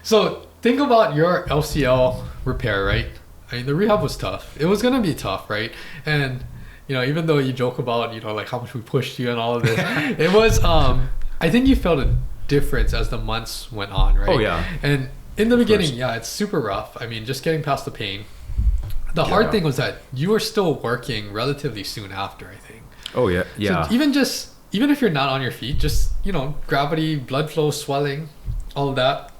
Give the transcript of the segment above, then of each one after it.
So think about your LCL repair, right? I mean, the rehab was tough. It was gonna be tough, right? And even though you joke about like how much we pushed you and all of this, it was. I think you felt a difference as the months went on, right? Oh yeah. And in the beginning, it's super rough. I mean, just getting past the pain. The hard thing was that you were still working relatively soon after, I think. Oh yeah, yeah. So even if you're not on your feet, just gravity, blood flow, swelling, all of that.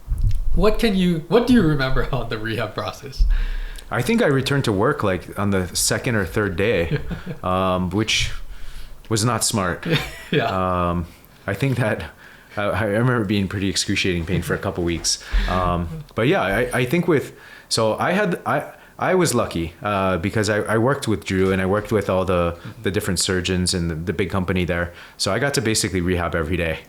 What do you remember about the rehab process? I think I returned to work like on the second or third day, which was not smart. Yeah. I think that I remember being pretty excruciating pain for a couple weeks. But yeah, I think I was lucky because I worked with Drew and I worked with all the different surgeons and the big company there. So I got to basically rehab every day,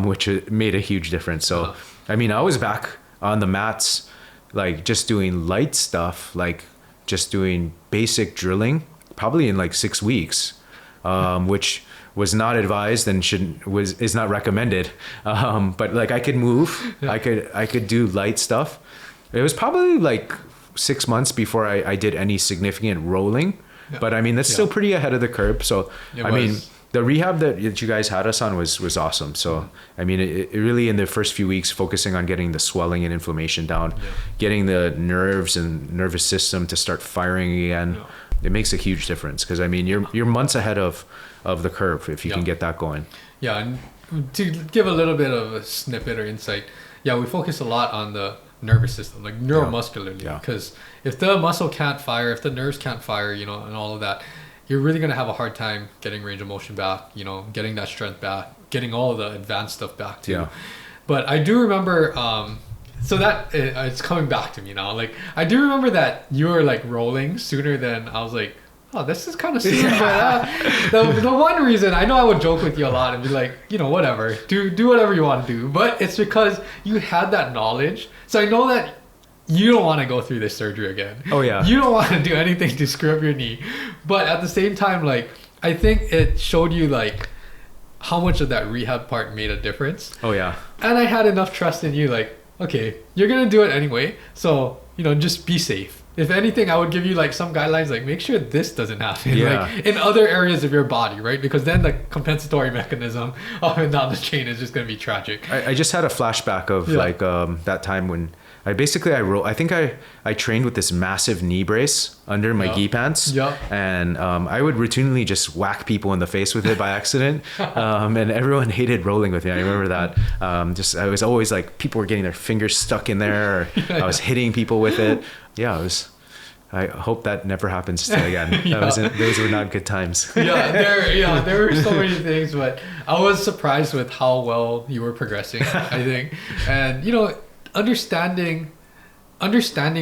which made a huge difference. So, I mean, I was back on the mats, like just doing light stuff, like just doing basic drilling, probably in like 6 weeks, which was not advised and is not recommended. But like I could move, I could do light stuff. It was probably like 6 months before I did any significant rolling, but I mean that's still pretty ahead of the curve. So I mean the rehab that you guys had us on was awesome. So I mean it really in the first few weeks focusing on getting the swelling and inflammation down, getting the nerves and nervous system to start firing again. It makes a huge difference because I mean you're months ahead of the curve if you can get that going. Yeah, and to give a little bit of a snippet or insight, we focus a lot on the nervous system, like neuromuscularly, because if the muscle can't fire, if the nerves can't fire, and all of that, you're really going to have a hard time getting range of motion back, getting that strength back, getting all of the advanced stuff back too. But I do remember so that it's coming back to me now, like I do remember that you were like rolling sooner than I was like, oh, this is kind of soon. But the one reason, I know I would joke with you a lot and be like, whatever, do whatever you want to do. But it's because you had that knowledge. So I know that you don't want to go through this surgery again. Oh, yeah. You don't want to do anything to screw up your knee. But at the same time, like, I think it showed you, like, how much of that rehab part made a difference. Oh, yeah. And I had enough trust in you, like, okay, you're going to do it anyway. So, just be safe. If anything, I would give you like some guidelines, like make sure this doesn't happen, like in other areas of your body, right? Because then the compensatory mechanism up and down the chain is just going to be tragic. I just had a flashback of like that time when I think I trained with this massive knee brace under my gi pants, and I would routinely just whack people in the face with it by accident, and everyone hated rolling with me. I remember that. I was always like, people were getting their fingers stuck in there, or I was hitting people with it. I hope that never happens again. Those were not good times. There were so many things, but I was surprised with how well you were progressing, I think. And, understanding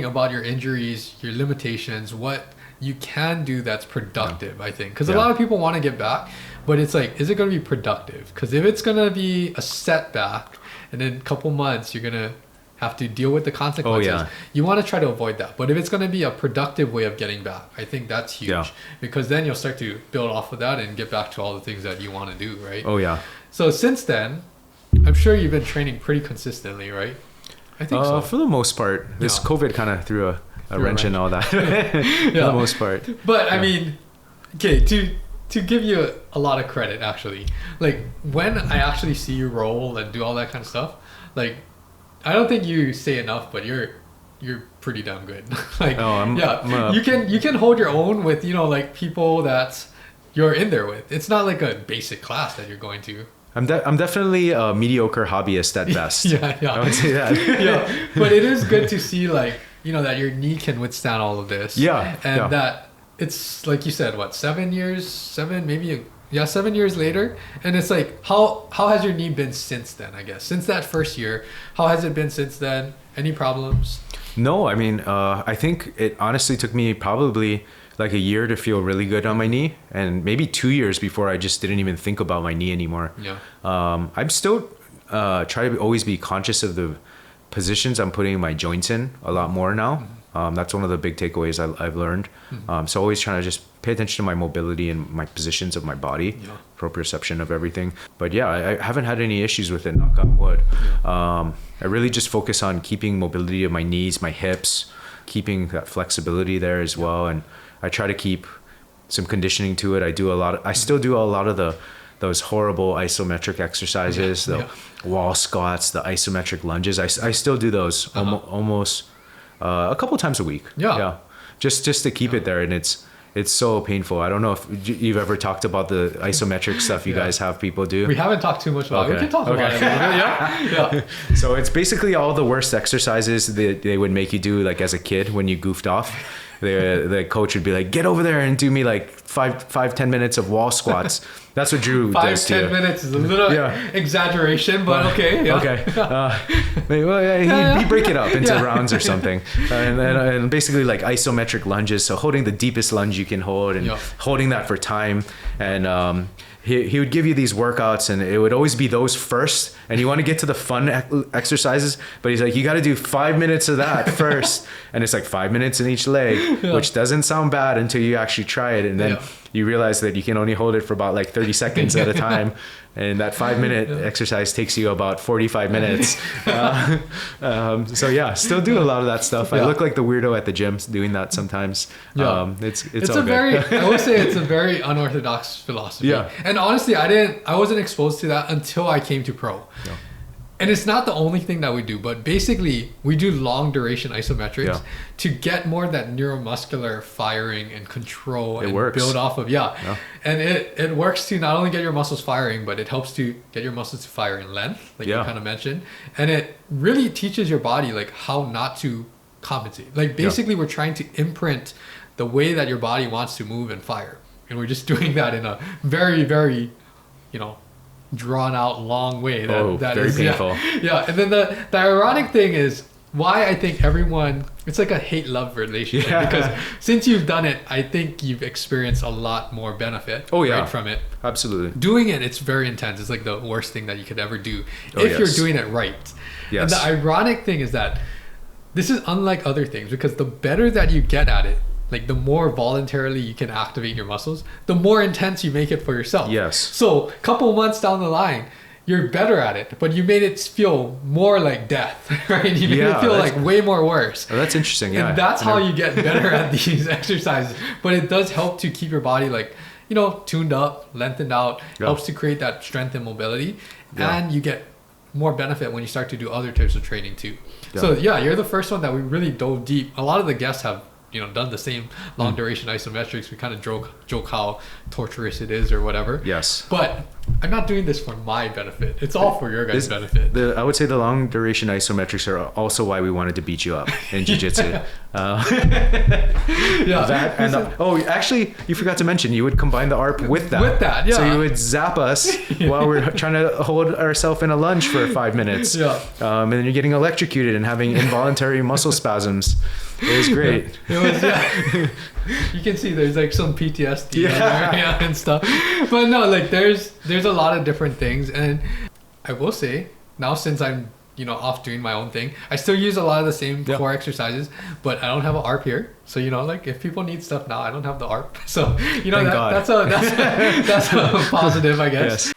about your injuries, your limitations, what you can do that's productive, I think. Because a lot of people want to get back, but it's like, is it going to be productive? Because if it's going to be a setback and in a couple months you're going to have to deal with the consequences, you want to try to avoid that. But if it's going to be a productive way of getting back, I think that's huge, because then you'll start to build off of that and get back to all the things that you want to do, right? Oh yeah. So since then, I'm sure you've been training pretty consistently, right? I think so. For the most part. This COVID kind of threw a wrench in all that. For the most part. But I mean, okay, to give you a lot of credit, actually, like when I actually see you roll and do all that kind of stuff, like I don't think you say enough, but you're pretty damn good. Like, you can hold your own with like people that you're in there with. It's not like a basic class that you're going to. I'm definitely a mediocre hobbyist at best. I would say that. But it is good to see like that your knee can withstand all of this. That it's like you said, what 7 years, 7 years later, and it's like how has your knee been since then? I guess since that first year, how has it been since then? Any problems? No, I mean I think it honestly took me probably like a year to feel really good on my knee, and maybe 2 years before I just didn't even think about my knee anymore. I'm still try to always be conscious of the positions I'm putting my joints in a lot more now. That's one of the big takeaways I've learned. So always trying to just pay attention to my mobility and my positions of my body, proprioception of everything. But yeah, I haven't had any issues with it, knock on wood. I really just focus on keeping mobility of my knees, my hips, keeping that flexibility there as well. And I try to keep some conditioning to it. I still do a lot of those horrible isometric exercises, the wall squats, the isometric lunges. I still do those almost a couple times a week. Just to keep it there. And it's so painful. I don't know if you've ever talked about the isometric stuff you guys have people do. We haven't taled too much about it. We can talk about it. Yeah. So it's basically all the worst exercises that they would make you do like as a kid when you goofed off. The coach would be like, get over there and do me like 5-10 minutes of wall squats. That's what Drew does to you. 5-10 minutes is a little exaggeration, but okay. Okay. He'd break it up into rounds or something. And basically like isometric lunges. So holding the deepest lunge you can hold and holding that for time. And he would give you these workouts and it would always be those first. And you want to get to the fun exercises, but he's like, you got to do 5 minutes of that first. And it's like 5 minutes in each leg, which doesn't sound bad until you actually try it. And then you realize that you can only hold it for about like 30 seconds at a time. And that 5-minute exercise takes you about 45 minutes. So yeah, still do a lot of that stuff. I look like the weirdo at the gym doing that sometimes. It's all good. I would say it's a very unorthodox philosophy. And honestly, I wasn't exposed to that until I came to pro. And it's not the only thing that we do, but basically we do long duration isometrics to get more of that neuromuscular firing and control and build off of. And it works to not only get your muscles firing, but it helps to get your muscles to fire in length, like you kind of mentioned. And it really teaches your body like how not to compensate. Like basically we're trying to imprint the way that your body wants to move and fire. And we're just doing that in a very, very, drawn out long way that very is painful. And then the ironic thing is why I think it's like a hate-love relationship because since you've done it, I think you've experienced a lot more benefit from it. Absolutely. Doing it's very intense. It's like the worst thing that you could ever do if you're doing it right. And the ironic thing is that this is unlike other things because the better that you get at it, like the more voluntarily you can activate your muscles, the more intense you make it for yourself. So a couple months down the line, you're better at it, but you made it feel more like death, right? You made it feel like way more worse. Oh, that's interesting. And that's how you get better at these exercises. But it does help to keep your body like, tuned up, lengthened out, helps to create that strength and mobility. And you get more benefit when you start to do other types of training too. So you're the first one that we really dove deep. A lot of the guests have done the same long duration isometrics. We kind of joke how torturous it is or whatever. But I'm not doing this for my benefit. It's all for your guys' benefit. I would say the long duration isometrics are also why we wanted to beat you up in jiu-jitsu. Actually, you forgot to mention you would combine the ARP with that. So you would zap us while we're trying to hold ourselves in a lunge for 5 minutes. And then you're getting electrocuted and having involuntary muscle spasms. It was great. It was, you can see there's like some PTSD and stuff. But no, like there's a lot of different things. And I will say now since I'm, off doing my own thing, I still use a lot of the same core exercises, but I don't have an ARP here. So, like if people need stuff now, I don't have the ARP. So, that's a positive, I guess.